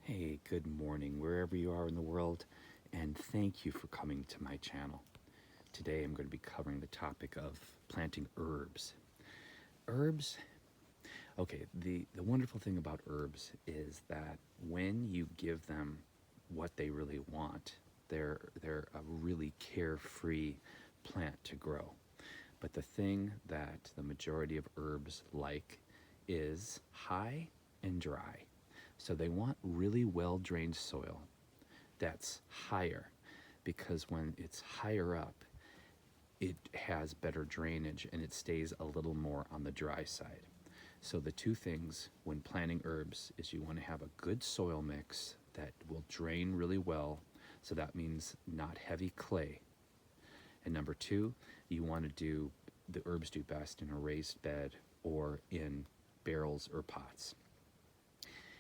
Hey, good morning, wherever you are in the world, and thank you for coming to my channel. Today I'm going to be covering the topic of planting herbs. Herbs, okay, the wonderful thing about herbs is that when you give them what they really want, they're a really carefree plant to grow. But the thing that the majority of herbs like is high and dry. So they want really well drained soil that's higher, because when it's higher up, it has better drainage and it stays a little more on the dry side. So the two things when planting herbs is you want to have a good soil mix that will drain really well. So that means not heavy clay. And number two, you want to do the herbs do best in a raised bed or in barrels or pots.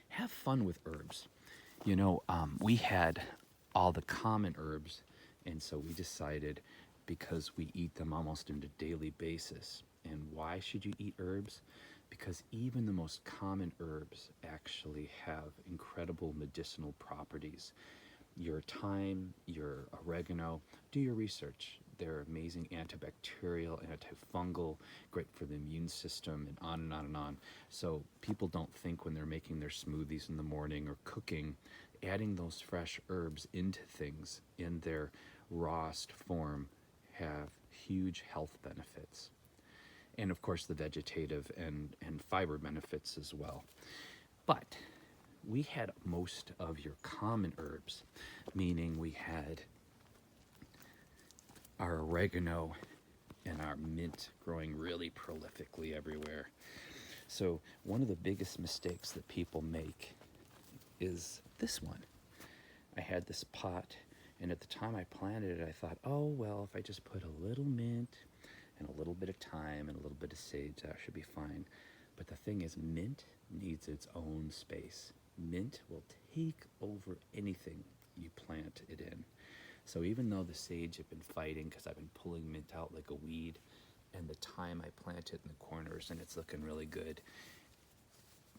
Have fun with herbs. We had all the common herbs, and so we decided, because we eat them almost on a daily basis. And why should you eat herbs? Because even the most common herbs actually have incredible medicinal properties. Your thyme, your oregano, do your research. They're amazing antibacterial, antifungal, great for the immune system, and on and on and on. So people don't think when they're making their smoothies in the morning or cooking, adding those fresh herbs into things in their rawest form have huge health benefits. And of course, the vegetative and fiber benefits as well. But we had most of your common herbs, meaning we had our oregano and our mint growing really prolifically everywhere. So, one of the biggest mistakes that people make is this one. I had this pot, and at the time I planted it, I thought, oh, well, if I just put a little mint and a little bit of thyme and a little bit of sage, that should be fine. But the thing is, mint needs its own space. Mint will take over anything you plant it in. So even though the sage have been fighting, because I've been pulling mint out like a weed, and the thyme I plant it in the corners and it's looking really good,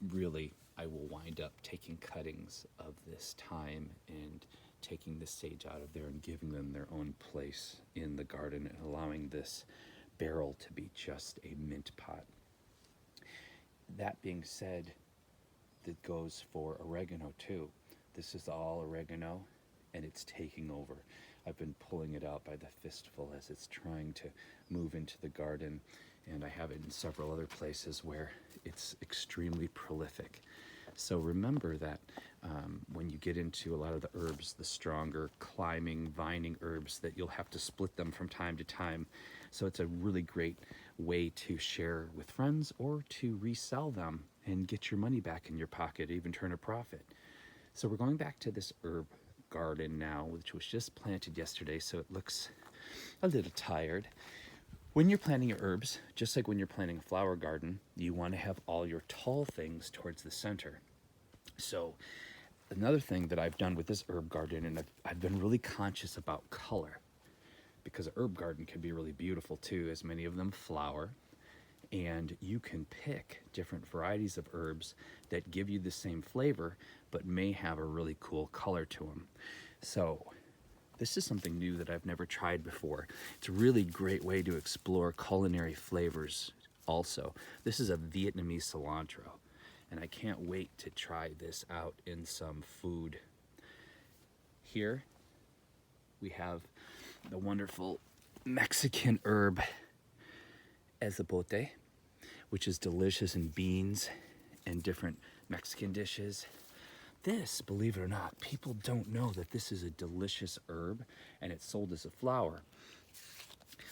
really I will wind up taking cuttings of this thyme and taking the sage out of there and giving them their own place in the garden and allowing this barrel to be just a mint pot. That being said, that goes for oregano too. This is all oregano and it's taking over. I've been pulling it out by the fistful as it's trying to move into the garden, and I have it in several other places where it's extremely prolific. So remember that when you get into a lot of the herbs, the stronger climbing, vining herbs, that you'll have to split them from time to time. So it's a really great way to share with friends or to resell them and get your money back in your pocket, even turn a profit. So we're going back to this herb garden now, which was just planted yesterday, so it looks a little tired. When you're planting your herbs, just like when you're planting a flower garden, you want to have all your tall things towards the center. So another thing that I've done with this herb garden, and I've been really conscious about color, because a herb garden can be really beautiful too, as many of them flower, and you can pick different varieties of herbs that give you the same flavor but may have a really cool color to them. So this is something new that I've never tried before. It's a really great way to explore culinary flavors also. This is a Vietnamese cilantro, and I can't wait to try this out in some food. Here we have the wonderful Mexican herb epazote, which is delicious in beans and different Mexican dishes. This, believe it or not, people don't know that this is a delicious herb, and it's sold as a flower.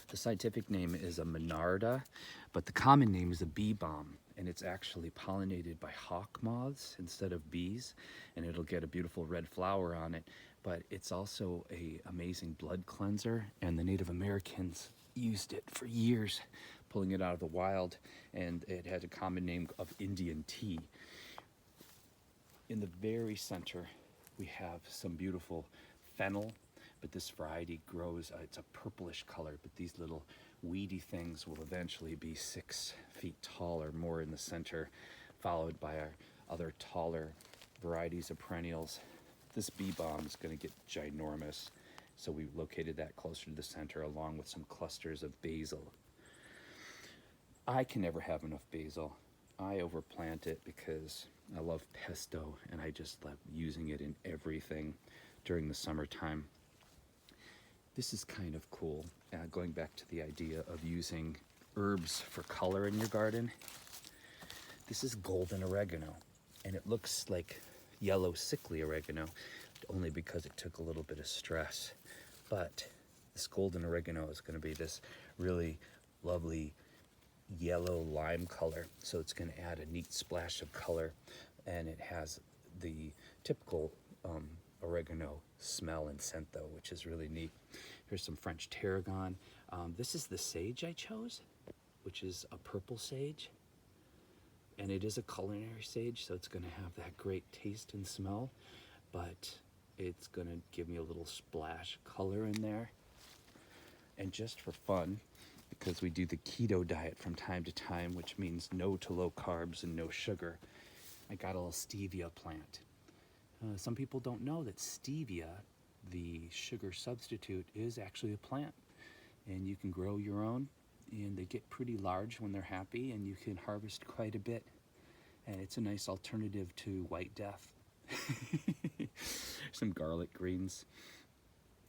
The scientific name is a monarda, but the common name is a bee balm, and it's actually pollinated by hawk moths instead of bees, and it'll get a beautiful red flower on it. But it's also an amazing blood cleanser, and the Native Americans used it for years, pulling it out of the wild, and it had a common name of Indian tea. In the very center, we have some beautiful fennel, but this variety grows, it's a purplish color, but these little weedy things will eventually be 6 feet tall or more in the center, followed by our other taller varieties of perennials. This bee balm is going to get ginormous, so we located that closer to the center along with some clusters of basil. I can never have enough basil. I overplant it because I love pesto and I just love using it in everything during the summertime. This is kind of cool, going back to the idea of using herbs for color in your garden. This is golden oregano, and it looks like yellow sickly oregano, only because it took a little bit of stress. But this golden oregano is going to be this really lovely yellow lime color, so it's going to add a neat splash of color, and it has the typical oregano smell and scent though, which is really neat. Here's some French tarragon. This is the sage I chose, which is a purple sage, and it is a culinary sage, so it's going to have that great taste and smell, but it's going to give me a little splash color in there. And just for fun, because we do the keto diet from time to time, which means no to low carbs and no sugar, I got a little stevia plant. Some people don't know that stevia, the sugar substitute, is actually a plant, and you can grow your own, and they get pretty large when they're happy, and you can harvest quite a bit, and it's a nice alternative to White Death. Some garlic greens,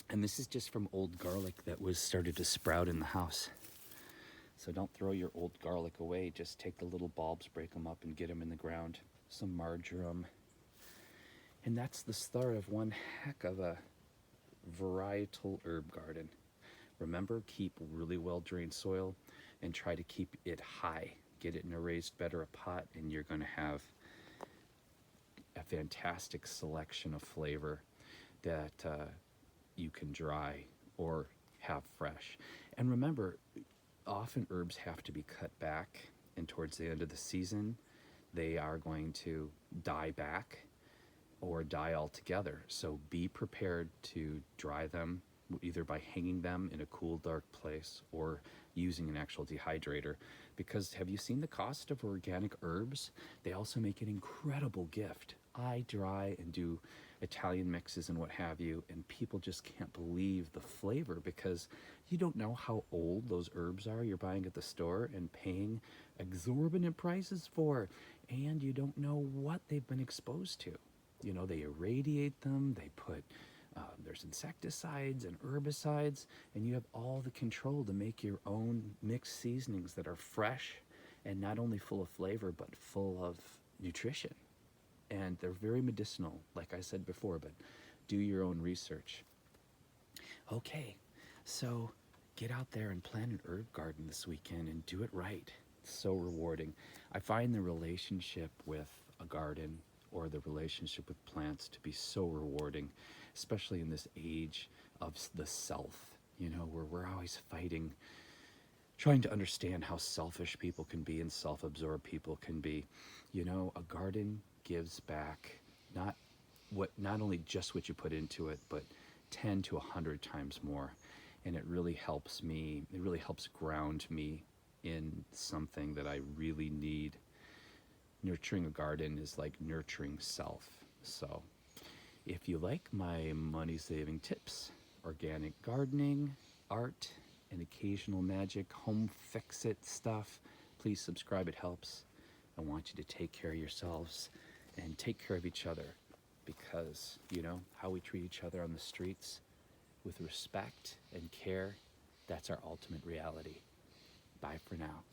and this is just from old garlic that was started to sprout in the house. So don't throw your old garlic away, just take the little bulbs, break them up, and get them in the ground. Some marjoram. And that's the start of one heck of a varietal herb garden. Remember, keep really well drained soil and try to keep it high. Get it in a raised bed or a pot, and you're going to have a fantastic selection of flavor that you can dry or have fresh. And remember, often herbs have to be cut back, and towards the end of the season they are going to die back or die altogether. So be prepared to dry them, either by hanging them in a cool, dark place or using an actual dehydrator. Because have you seen the cost of organic herbs? They also make an incredible gift. I dry and do Italian mixes and what have you, and people just can't believe the flavor because you don't know how old those herbs are you're buying at the store and paying exorbitant prices for, and you don't know what they've been exposed to. You know, they irradiate them, they put there's insecticides and herbicides, and you have all the control to make your own mixed seasonings that are fresh and not only full of flavor but full of nutrition. And they're very medicinal, like I said before, but do your own research. Okay, so get out there and plant an herb garden this weekend and do it right. It's so rewarding. I find the relationship with a garden or the relationship with plants to be so rewarding, especially in this age of the self, you know, where we're always fighting, trying to understand how selfish people can be and self-absorbed people can be. You know, a garden gives back not only just what you put into it, but 10 to 100 times more. And it really helps me, it really helps ground me in something that I really need. Nurturing a garden is like nurturing self. So if you like my money-saving tips, organic gardening, art, and occasional magic, home fix-it stuff, please subscribe. It helps. I want you to take care of yourselves and take care of each other, because, you know, how we treat each other on the streets with respect and care, that's our ultimate reality. Bye for now.